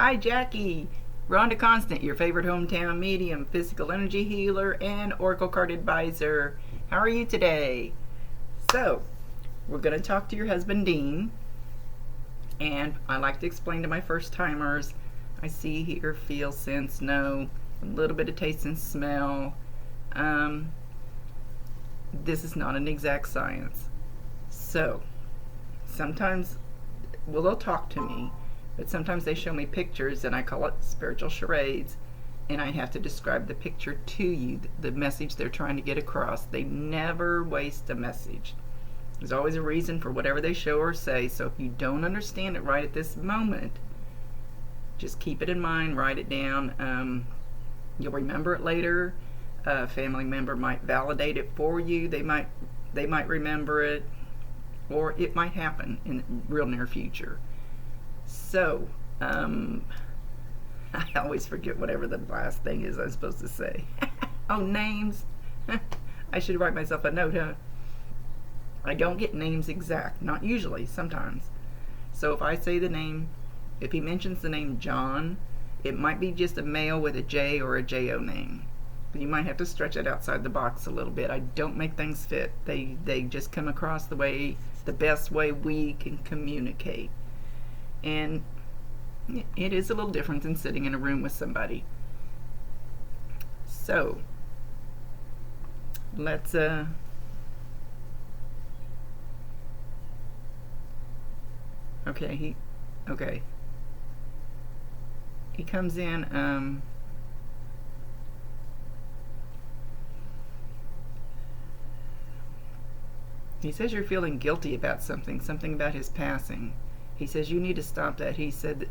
Hi, Jackie. Rhonda Constant, your favorite hometown medium, physical energy healer, and oracle card advisor. How are you today? So, we're going to talk to your husband, Dean. And I like to explain to my first timers I see, hear, feel, sense, know, a little bit of taste and smell. This is not an exact science. So, sometimes, well, they'll talk to me, but sometimes they show me pictures, and I call it spiritual charades, and I have to describe the picture to you, the message they're trying to get across. They never waste a message. There's always a reason for whatever they show or say, so if you don't understand it right at this moment, just keep it in mind, write it down. You'll remember it later. A family member might validate it for you. They might remember it, or it might happen in the real near future. So, I always forget whatever the last thing is I'm supposed to say. Oh, names. I should write myself a note, huh? I don't get names exact, not usually, sometimes. So if I say the name, if he mentions the name John, it might be just a male with a J or a J-O name. But you might have to stretch it outside the box a little bit. I don't make things fit. They just come across the best way we can communicate. And it is a little different than sitting in a room with somebody. So, let's okay, he comes in. He says you're feeling guilty about something about his passing. He says you need to stop that. He said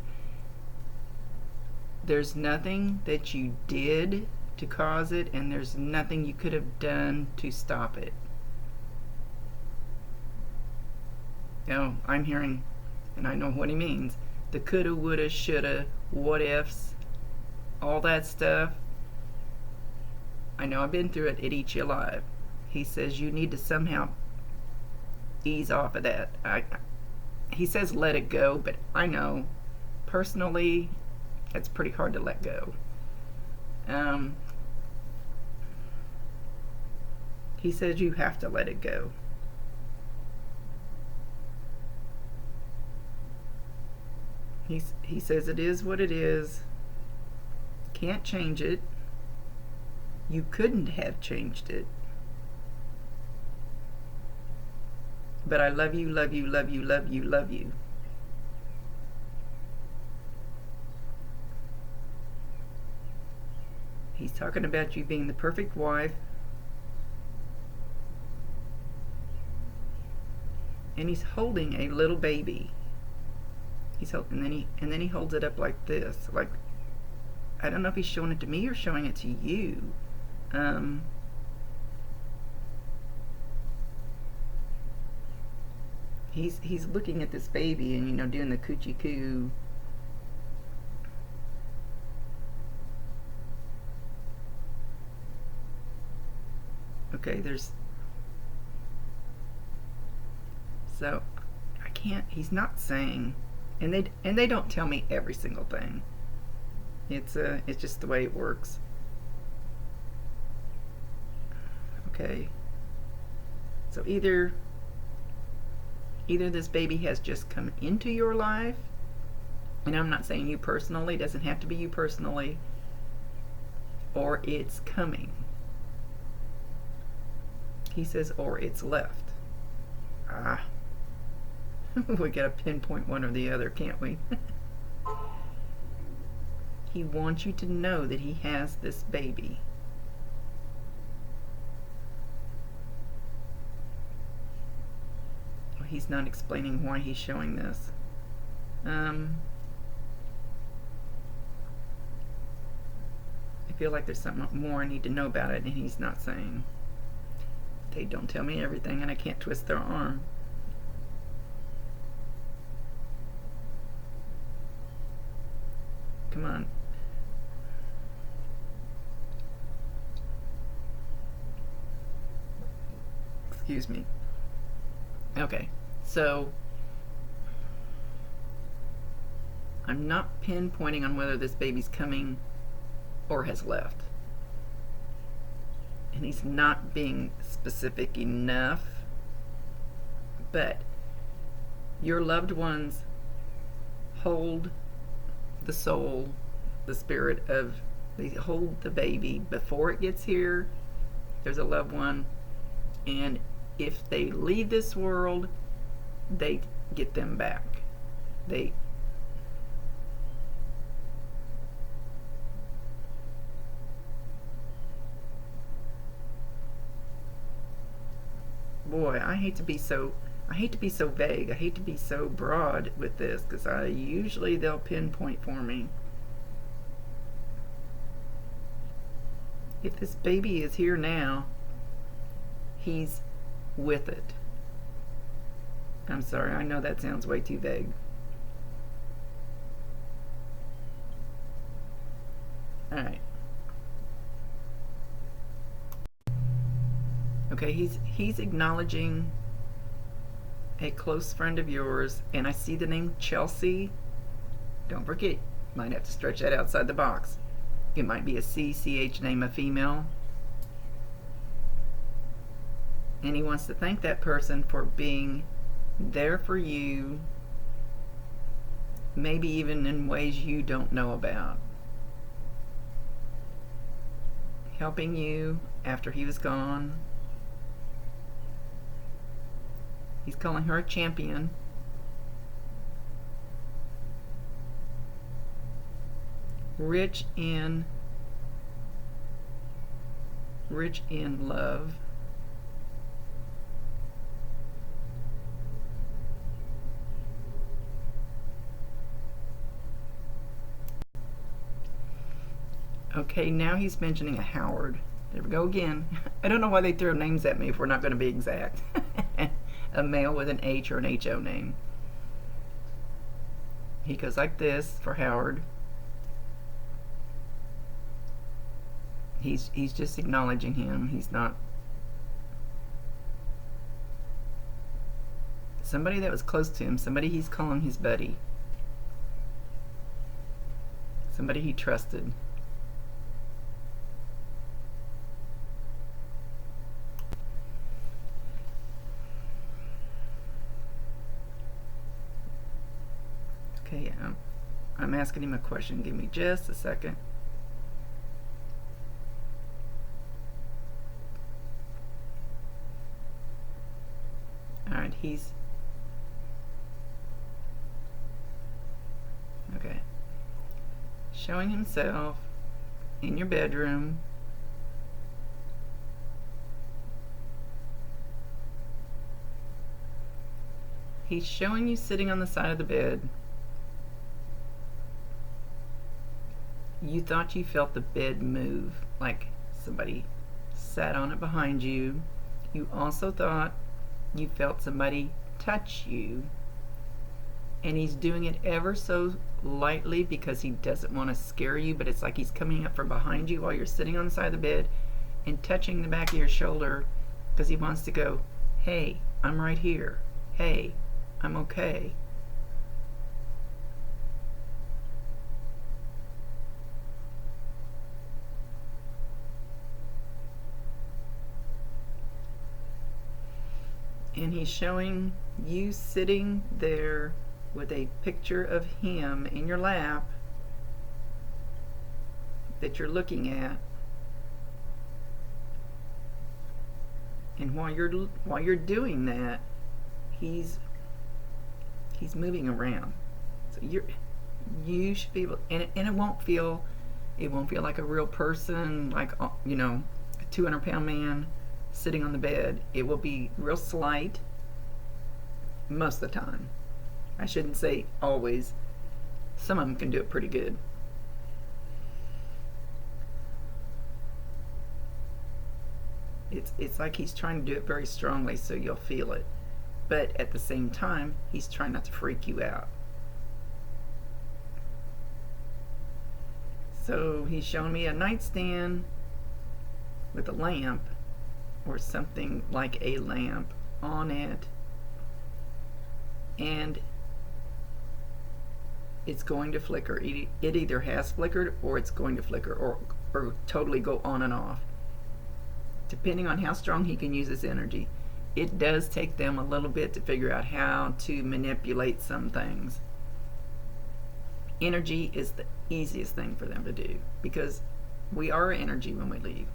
there's nothing that you did to cause it, and there's nothing you could have done to stop it. I'm hearing, and I know what he means, the coulda, woulda, shoulda, what ifs, all that stuff. I know I've been through it. It eats you alive. He says you need to somehow ease off of that. He says let it go, but I know personally it's pretty hard to let go. He says you have to let it go. He says it is what it is. Can't change it. You couldn't have changed it. But I love you, love you, love you, love you, love you. He's talking about you being the perfect wife. And he's holding a little baby. And then he holds it up like this. Like, I don't know if he's showing it to me or showing it to you. He's looking at this baby and doing the coochie coo. Okay, so I can't. He's not saying, and they don't tell me every single thing. It's just the way it works. Okay. So either this baby has just come into your life, and I'm not saying you personally, it doesn't have to be you personally, or it's coming. He says, or it's left. We gotta pinpoint one or the other, can't we? He wants you to know that he has this baby. He's not explaining why he's showing this. I feel like there's something more I need to know about it, and he's not saying. They don't tell me everything, and I can't twist their arm. Come on. Excuse me. Okay, so I'm not pinpointing on whether this baby's coming or has left. And he's not being specific enough, but your loved ones hold the soul, the spirit of, they hold the baby before it gets here. There's a loved one, and if they leave this world, they get them back. They boy, I hate to be so vague. I hate to be so broad with this, because I usually they'll pinpoint for me. If this baby is here now, he's with it. I'm sorry, I know that sounds way too vague. Alright. Okay, he's acknowledging a close friend of yours, and I see the name Chelsea. Don't forget, might have to stretch that outside the box. It might be a CCH name, a female. And he wants to thank that person for being there for you, maybe even in ways you don't know about. Helping you after he was gone. He's calling her a champion. Rich in love. Okay, now he's mentioning a Howard. There we go again. I don't know why they throw names at me if we're not going to be exact. A male with an H or an HO name. He goes like this for Howard. He's just acknowledging him. He's not somebody that was close to him, somebody he's calling his buddy, somebody he trusted. Okay, I'm asking him a question. Give me just a second. Alright, he's okay. Showing himself in your bedroom. He's showing you sitting on the side of the bed. You thought you felt the bed move, like somebody sat on it behind you. You also thought you felt somebody touch you. And he's doing it ever so lightly because he doesn't want to scare you, but it's like he's coming up from behind you while you're sitting on the side of the bed and touching the back of your shoulder because he wants to go, hey, I'm right here. Hey, I'm okay. And he's showing you sitting there with a picture of him in your lap that you're looking at. And while you're doing that, he's moving around. So you should be able, and it won't feel like a real person, like a 200-pound man sitting on the bed. It will be real slight most of the time. I shouldn't say always. Some of them can do it pretty good. It's like he's trying to do it very strongly so you'll feel it. But at the same time, he's trying not to freak you out. So he's showing me a nightstand with a lamp or something like a lamp on it, and it's going to flicker. It either has flickered or it's going to flicker, or totally go on and off, depending on how strong he can use his energy. It does take them a little bit to figure out how to manipulate some things. Energy is the easiest thing for them to do because we are energy when we leave.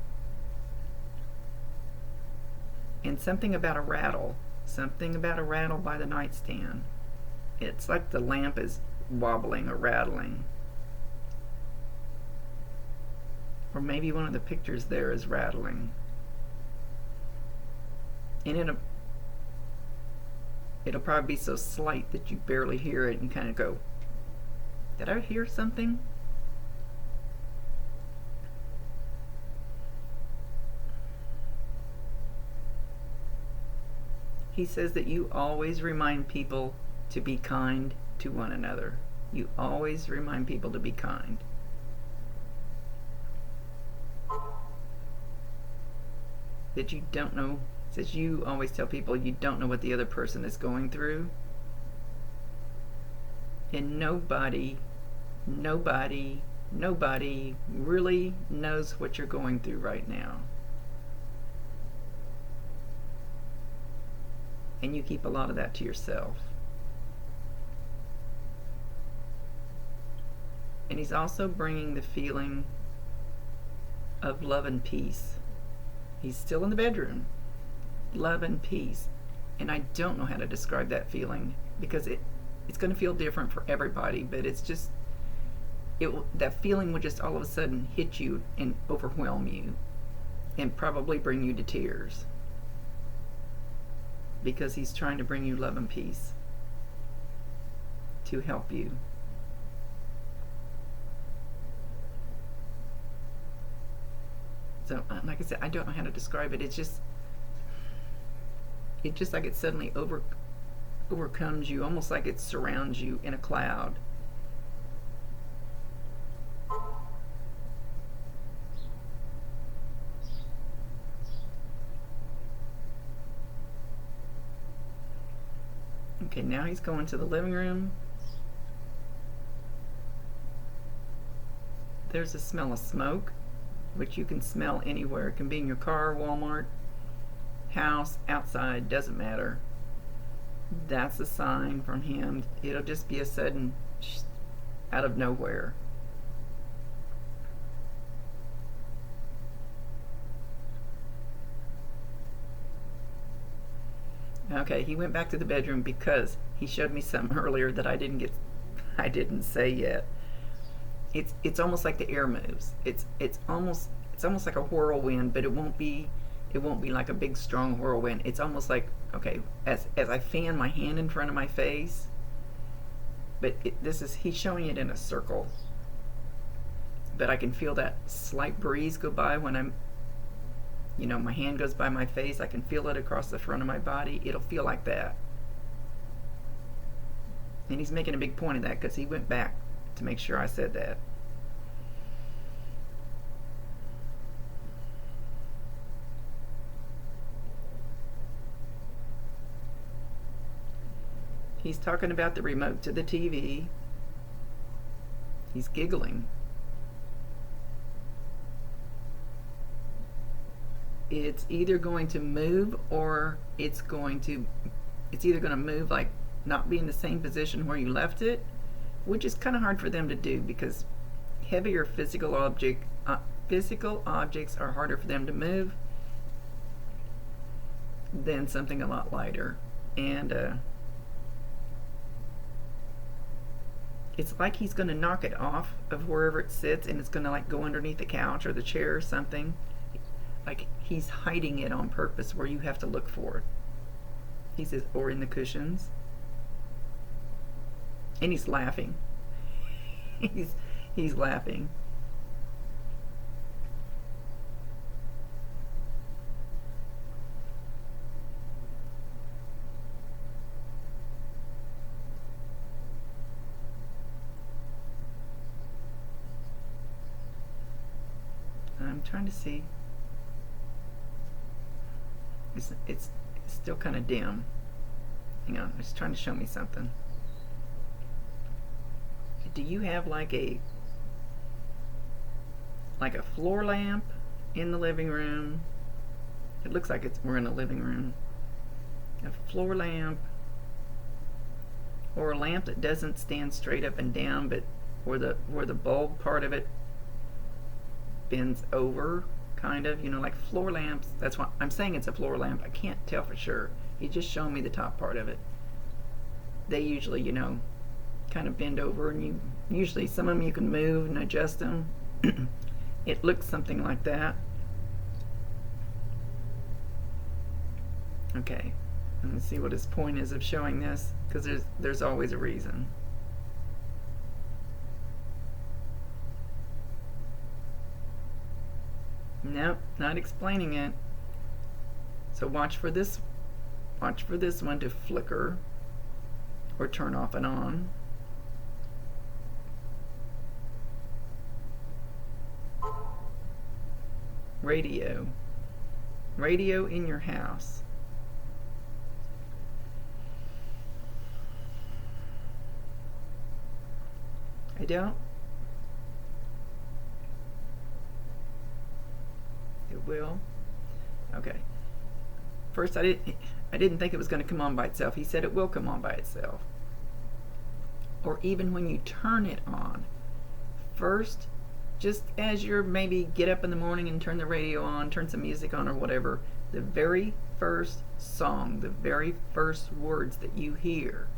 And something about a rattle by the nightstand. It's like the lamp is wobbling or rattling. Or maybe one of the pictures there is rattling. And it'll probably be so slight that you barely hear it and kind of go, did I hear something? He says that you always remind people to be kind to one another. You always remind people to be kind. That you don't know, says you always tell people you don't know what the other person is going through. And nobody really knows what you're going through right now. And you keep a lot of that to yourself. And he's also bringing the feeling of love and peace. He's still in the bedroom. Love and peace. And I don't know how to describe that feeling because it's going to feel different for everybody, but it's just, that feeling will just all of a sudden hit you and overwhelm you and probably bring you to tears. Because he's trying to bring you love and peace to help you. So, like I said, I don't know how to describe it. It's just like it suddenly overcomes you, almost like it surrounds you in a cloud. Okay, now he's going to the living room. There's a smell of smoke, which you can smell anywhere. It can be in your car, Walmart, house, outside, doesn't matter. That's a sign from him. It'll just be a sudden out of nowhere. Okay, he went back to the bedroom because he showed me something earlier that I didn't say yet. It's almost like the air moves. It's almost like a whirlwind, but it won't be like a big strong whirlwind. It's almost like, okay, as I fan my hand in front of my face, but he's showing it in a circle. But I can feel that slight breeze go by when my hand goes by my face. I can feel it across the front of my body. It'll feel like that. And he's making a big point of that because he went back to make sure I said that. He's talking about the remote to the TV. He's giggling. It's either going to move or it's either going to move, like not be in the same position where you left it, which is kind of hard for them to do because heavier physical objects are harder for them to move than something a lot lighter. And it's like he's going to knock it off of wherever it sits and it's going to like go underneath the couch or the chair or something. Like he's hiding it on purpose where you have to look for it. He says, or in the cushions. And he's laughing. He's laughing. I'm trying to see. It's still kind of dim. Hang on, it's trying to show me something. do you have like a floor lamp in the living room? It looks like we're in a living room. A floor lamp, or a lamp that doesn't stand straight up and down, but where the bulb part of it bends over, kind of, like floor lamps. That's why I'm saying it's a floor lamp. I can't tell for sure. He's just showing me the top part of it. They usually, kind of bend over, and usually some of them you can move and adjust them. It looks something like that. Okay, let me see what his point is of showing this, because there's always a reason. Nope, not explaining it. So watch for this one to flicker or turn off and on. Radio in your house. I don't. It will. Okay. First, I didn't think it was going to come on by itself. He said it will come on by itself. Or even when you turn it on. First, just as you're maybe get up in the morning and turn the radio on, turn some music on or whatever, the very first song, the very first words that you hear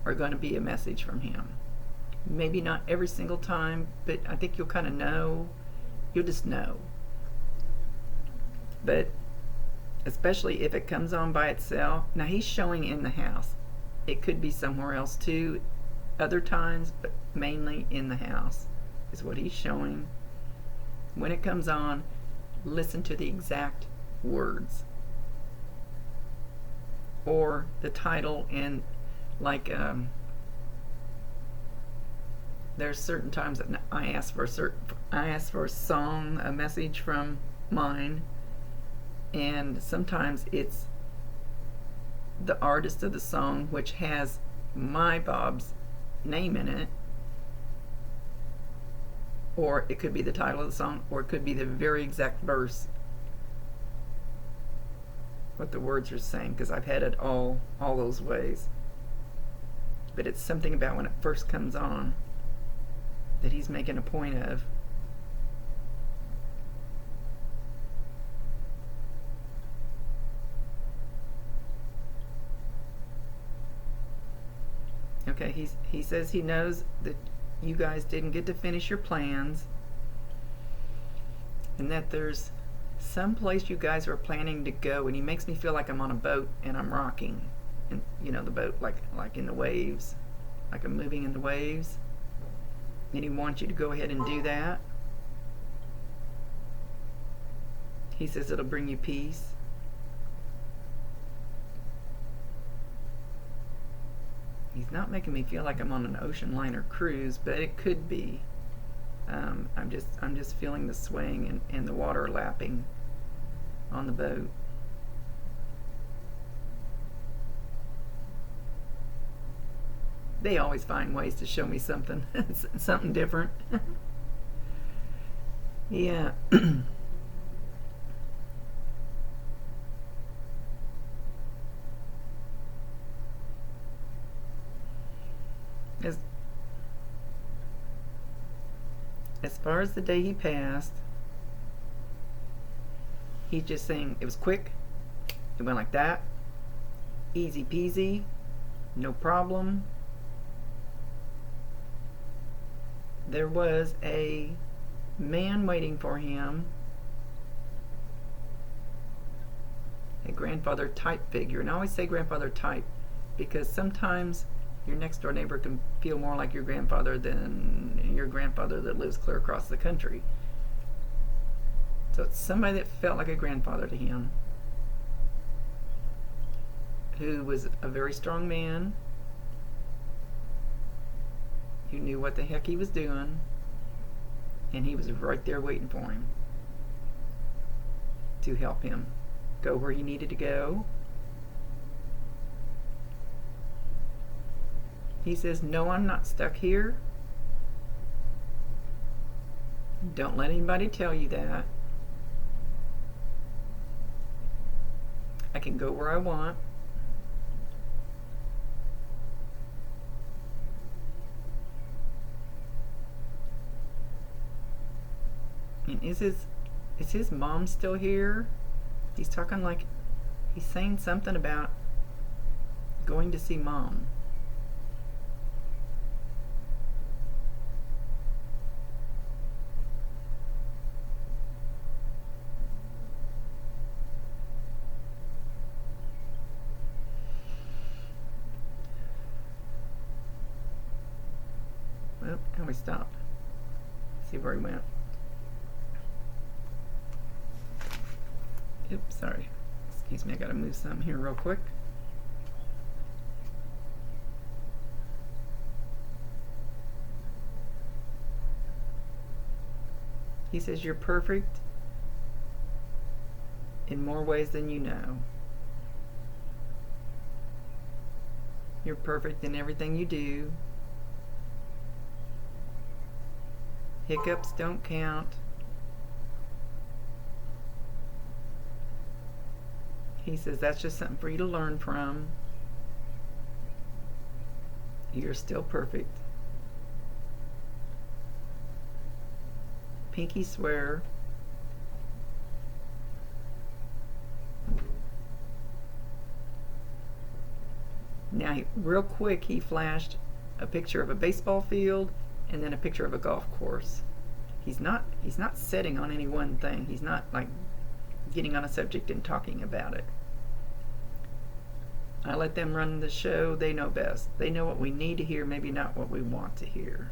are going to be a message from him. Maybe not every single time, but I think you'll kind of know. You'll just know. But especially if it comes on by itself. Now he's showing in the house. It could be somewhere else too, other times, but mainly in the house is what he's showing. When it comes on, listen to the exact words or the title. And like there's certain times that I ask for a song, a message from mine, and sometimes it's the artist of the song, which has my Bob's name in it, or it could be the title of the song, or it could be the very exact verse, what the words are saying, because I've had it all those ways. But it's something about when it first comes on that he's making a point of. Okay, he says he knows that you guys didn't get to finish your plans, and that there's some place you guys are planning to go, and he makes me feel like I'm on a boat and I'm rocking, and the boat like in the waves, like I'm moving in the waves, and he wants you to go ahead and do that. He says it'll bring you peace. He's not making me feel like I'm on an ocean liner cruise, but it could be. I'm just feeling the swaying and the water lapping on the boat. They always find ways to show me something, something different. Yeah. As far as the day he passed, he's just saying it was quick. It went like that. Easy peasy. No problem. There was a man waiting for him. A grandfather type figure. And I always say grandfather type because sometimes your next door neighbor can feel more like your grandfather than your grandfather that lives clear across the country. So it's somebody that felt like a grandfather to him, who was a very strong man, who knew what the heck he was doing, and he was right there waiting for him to help him go where he needed to go. He says, no, I'm not stuck here. Don't let anybody tell you that. I can go where I want. And is his mom still here? He's talking like he's saying something about going to see mom. Well, how we stop? See where he went. Oops, sorry. Excuse me, I gotta move something here real quick. He says you're perfect in more ways than you know. You're perfect in everything you do. Hiccups don't count. He says that's just something for you to learn from. You're still perfect. Pinky swear. Now, real quick, he flashed a picture of a baseball field and then a picture of a golf course. He's not setting on any one thing. He's not like getting on a subject and talking about it. I let them run the show. They know best. They know what we need to hear, maybe not what we want to hear.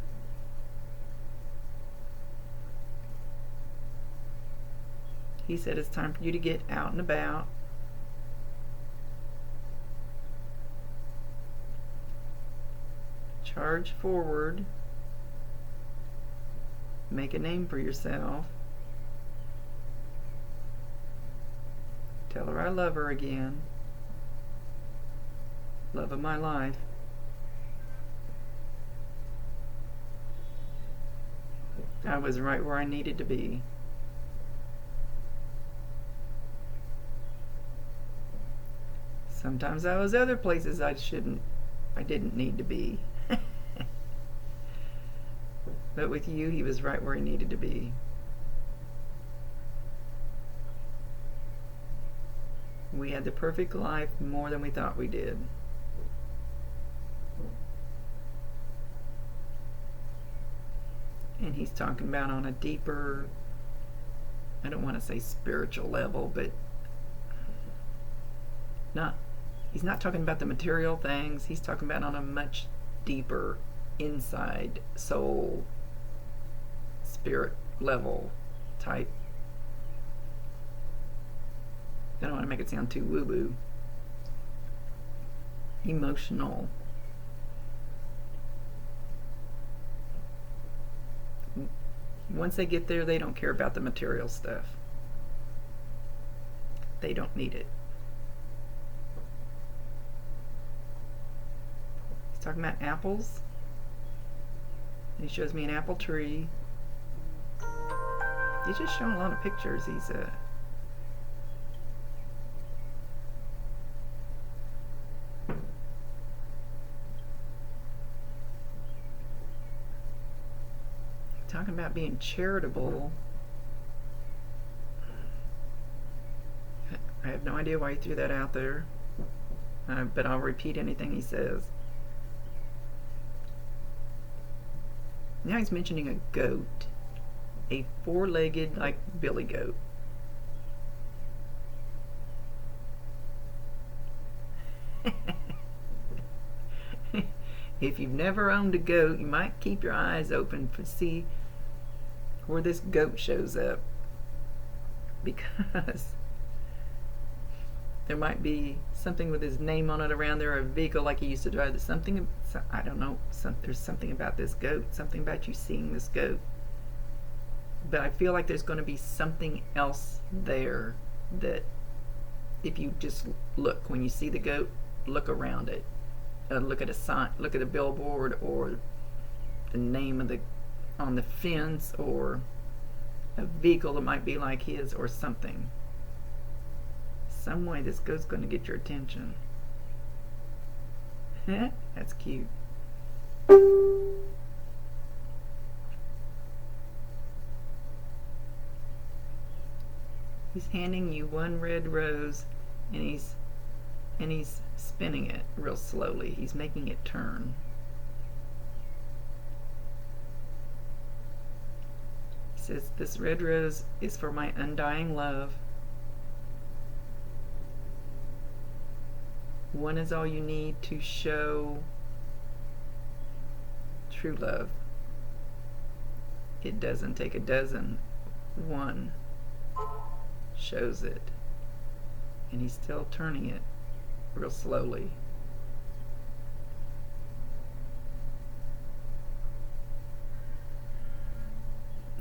He said it's time for you to get out and about. Charge forward. Make a name for yourself. Tell her I love her again. Love of my life. I was right where I needed to be. Sometimes I was other places I didn't need to be. But with you, he was right where he needed to be. We had the perfect life more than we thought we did. And he's talking about on a deeper, I don't want to say spiritual level, but he's not talking about the material things. He's talking about on a much deeper inside soul, spirit level type. I don't want to make it sound too woo-woo. Emotional. Once they get there, they don't care about the material stuff. They don't need it. He's talking about apples. And he shows me an apple tree. He's just showing a lot of pictures. He's talking about being charitable. I have no idea why he threw that out there, but I'll repeat anything he says. Now he's mentioning a goat, a four-legged, like billy goat. If you've never owned a goat, you might keep your eyes open to see where this goat shows up, because there might be something with his name on it around there, or a vehicle like he used to drive. There's something, I don't know, there's something about this goat, something about you seeing this goat. But I feel like there's going to be something else there that if you just look, when you see the goat, look around it. look at a sign, look at a billboard, or the name of the on the fence, or a vehicle that might be like his, or something. Some way this goes going to get your attention. That's cute. He's handing you one red rose, and he's spinning it real slowly. He's making it turn. He says, "This red rose is for my undying love. One is all you need to show true love. It doesn't take a dozen. One shows it." And he's still turning it real slowly.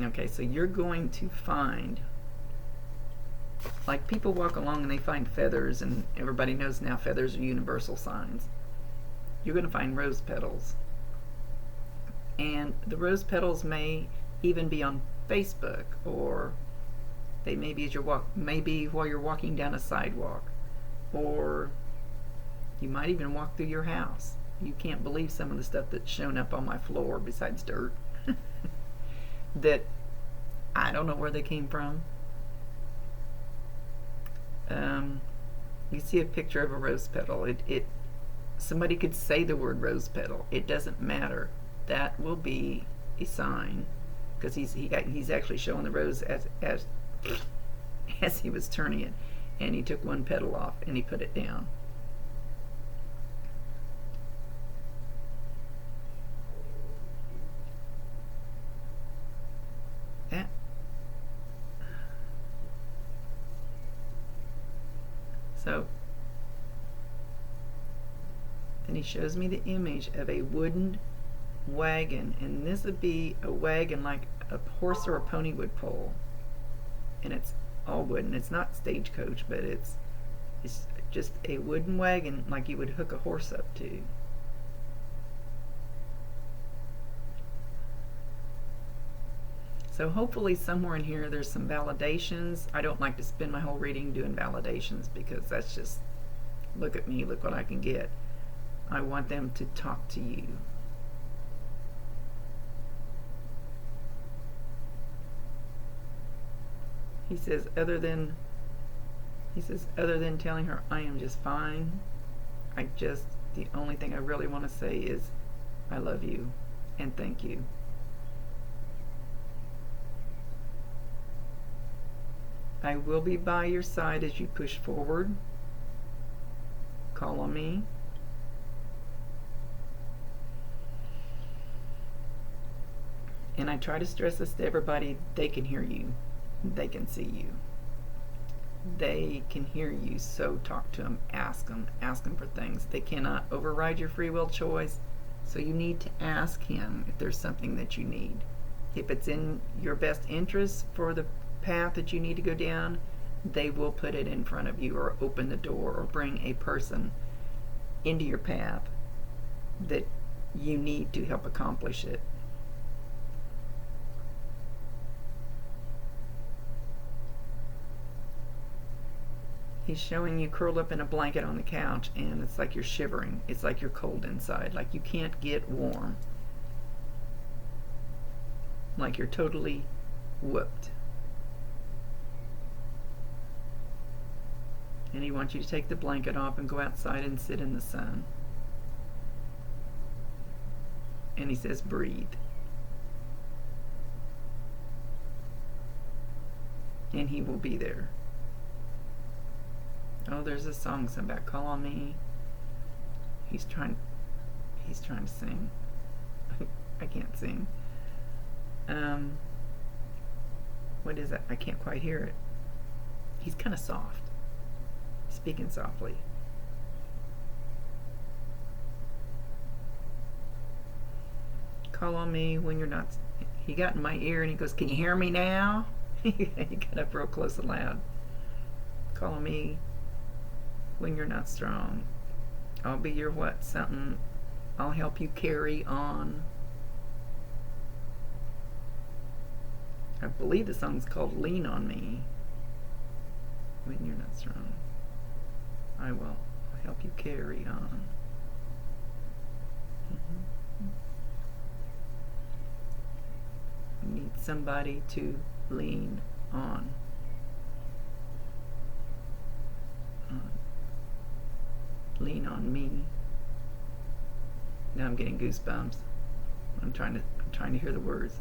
Okay, so you're going to find, like, people walk along and they find feathers, and everybody knows now feathers are universal signs. You're going to find rose petals. And the rose petals may even be on Facebook, or they may be maybe while you're walking down a sidewalk, or you might even walk through your house. You can't believe some of the stuff that's shown up on my floor besides dirt that I don't know where they came from. You see a picture of a rose petal. Somebody could say the word rose petal. It doesn't matter. That will be a sign, because he's actually showing the rose as he was turning it, and he took one petal off and he put it down. That. So then he shows me the image of a wooden wagon, and this would be a wagon like a horse or a pony would pull, and it's all wooden. It's not stagecoach, but it's just a wooden wagon like you would hook a horse up to. So hopefully somewhere in here there's some validations. I don't like to spend my whole reading doing validations, because that's just, look at me, look what I can get. I want them to talk to you. He says, other than telling her I am just fine, the only thing I really want to say is I love you and thank you. I will be by your side as you push forward. Call on me. And I try to stress this to everybody: they can hear you. They can see you. They can hear you, so talk to them, ask them for things. They cannot override your free will choice, so you need to ask him if there's something that you need. If it's in your best interest for the path that you need to go down, they will put it in front of you, or open the door, or bring a person into your path that you need to help accomplish it. He's showing you curled up in a blanket on the couch, and it's like you're shivering. It's like you're cold inside, like you can't get warm, like you're totally whooped. And he wants you to take the blanket off and go outside and sit in the sun. And he says, breathe. And he will be there. Oh, there's a song about call on me. He's trying to sing. I can't sing. What is that? I can't quite hear it. He's kind of soft. Speaking softly. Call on me when you're not. He got in my ear and he goes, "Can you hear me now?" He got up real close and loud. Call on me when you're not strong. I'll be your what? Something. I'll help you carry on. I believe the song's called Lean on Me. When you're not strong, I will help you carry on. You need somebody to lean on. Lean on me. Now I'm getting goosebumps. I'm trying to hear the words.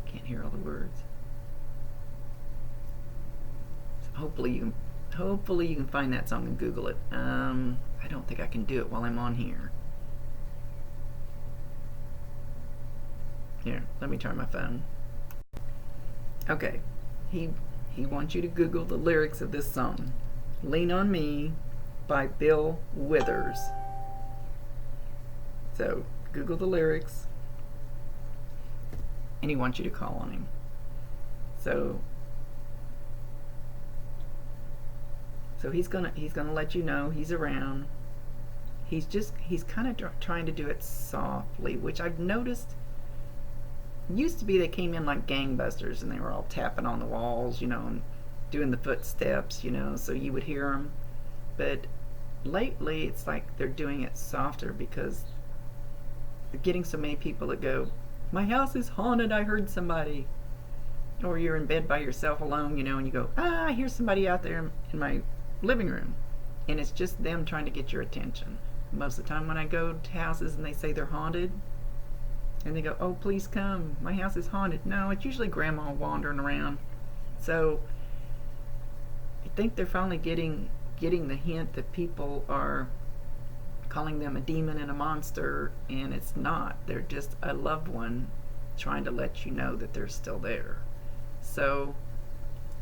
Can't hear all the words. So hopefully you can find that song and Google it. I don't think I can do it while I'm on here. Here, let me turn my phone. Okay, he wants you to Google the lyrics of this song, "Lean on Me" by Bill Withers. So Google the lyrics, and he wants you to call on him. So he's gonna let you know he's around. He's kind of trying to do it softly, which I've noticed. Used to be they came in like gangbusters and they were all tapping on the walls, and doing the footsteps, so you would hear them. But lately it's like they're doing it softer because they're getting so many people that go, "My house is haunted, I heard somebody." Or you're in bed by yourself alone, and you go, "I hear somebody out there in my living room." And it's just them trying to get your attention. Most of the time when I go to houses and they say they're haunted, and they go, "Oh, please come, my house is haunted." No, it's usually grandma wandering around. So I think they're finally getting the hint that people are calling them a demon and a monster, and it's not. They're just a loved one trying to let you know that they're still there. So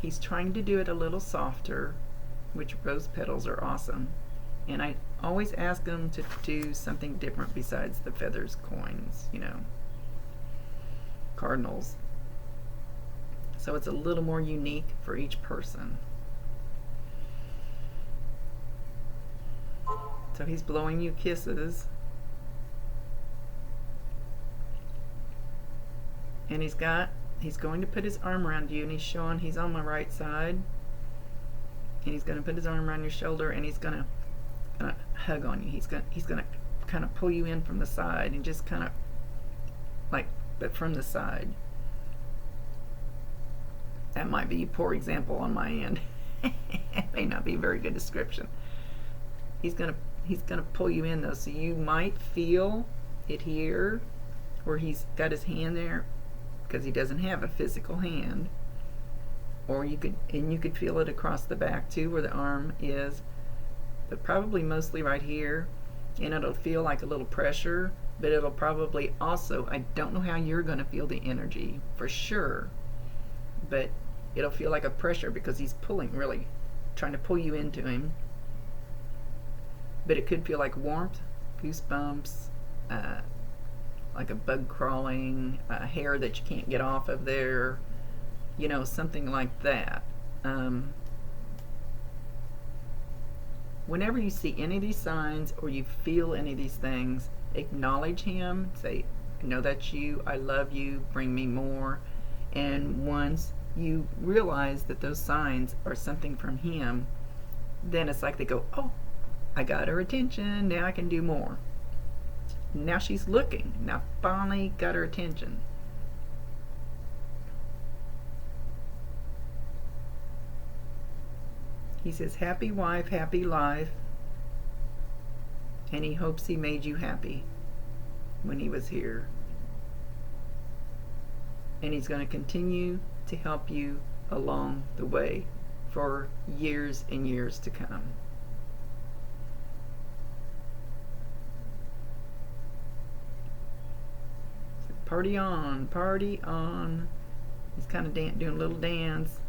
he's trying to do it a little softer, which rose petals are awesome. And I always ask them to do something different besides the feathers, coins, cardinals. So it's a little more unique for each person. So he's blowing you kisses. And he's going to put his arm around you, and he's showing he's on my right side. And he's going to put his arm around your shoulder, and he's going to hug on you. He's gonna kind of pull you in from the side, and just kind of but from the side. That might be a poor example on my end. It may not be a very good description. He's gonna pull you in though, so you might feel it here, where he's got his hand there, because he doesn't have a physical hand. Or you could feel it across the back too, where the arm is. But probably mostly right here, and it'll feel like a little pressure, but it'll probably also, I don't know how you're going to feel the energy for sure, but it'll feel like a pressure because he's pulling, really trying to pull you into him. But it could feel like warmth, goosebumps, like a bug crawling, hair that you can't get off of there, something like that. Whenever you see any of these signs or you feel any of these things, acknowledge him. Say, "I know that's you. I love you. Bring me more." And once you realize that those signs are something from him, then it's like they go, "Oh, I got her attention. Now I can do more." Now she's looking. Now finally got her attention. He says, "Happy wife, happy life." And he hopes he made you happy when he was here. And he's going to continue to help you along the way for years and years to come. So party on, party on. He's kind of doing a little dance.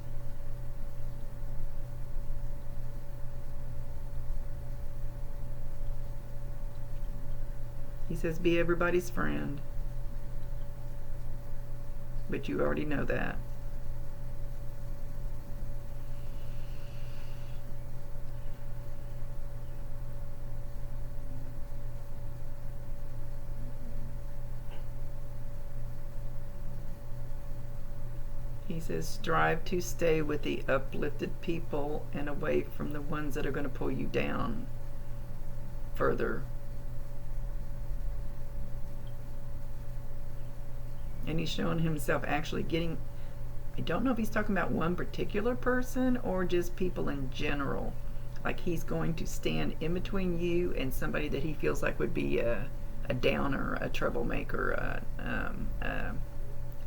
He says, "Be everybody's friend." but you already know that. He says, strive to stay with the uplifted people and away from the ones that are going to pull you down further. And he's showing himself actually getting, I don't know if he's talking about one particular person or just people in general. Like he's going to stand in between you and somebody that he feels like would be a downer, a troublemaker, a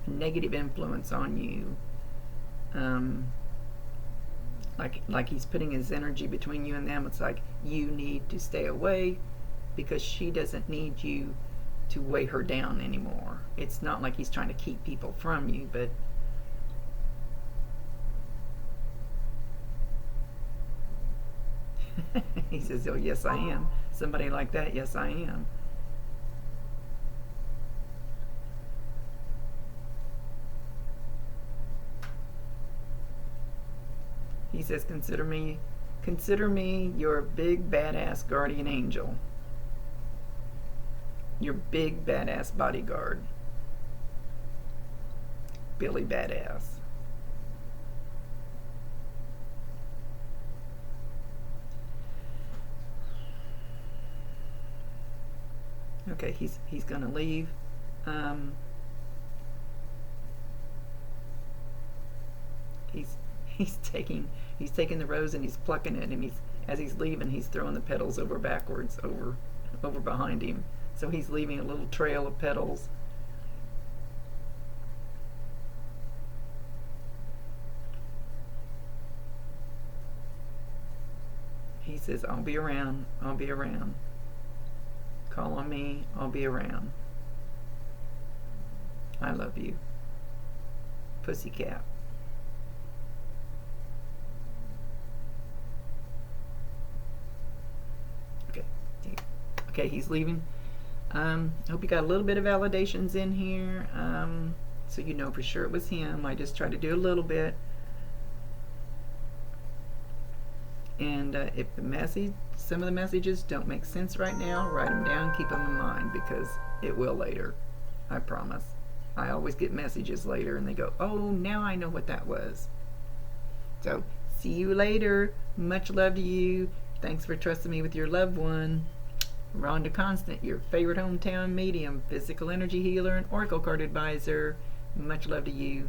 negative influence on you. Like he's putting his energy between you and them. It's like you need to stay away because she doesn't need you to weigh her down anymore. It's not like he's trying to keep people from you, but he says, oh yes I am. Somebody like that, yes I am. He says, consider me your big badass guardian angel. Your big badass bodyguard. Billy Badass. Okay, he's gonna leave. He's he's taking the rose and he's plucking it, and as he's leaving he's throwing the petals over backwards over behind him. So he's leaving a little trail of petals. He says, I'll be around. I'll be around. Call on me. I'll be around. I love you. Pussycat. Okay. Okay, he's leaving. I hope you got a little bit of validations in here, so you know for sure it was him. I just tried to do a little bit. And if some of the messages don't make sense right now, write them down, keep them in mind, because it will later. I promise. I always get messages later and they go, oh, now I know what that was. So, see you later. Much love to you. Thanks for trusting me with your loved one. Rhonda Constant, your favorite hometown medium, physical energy healer, and oracle card advisor. Much love to you.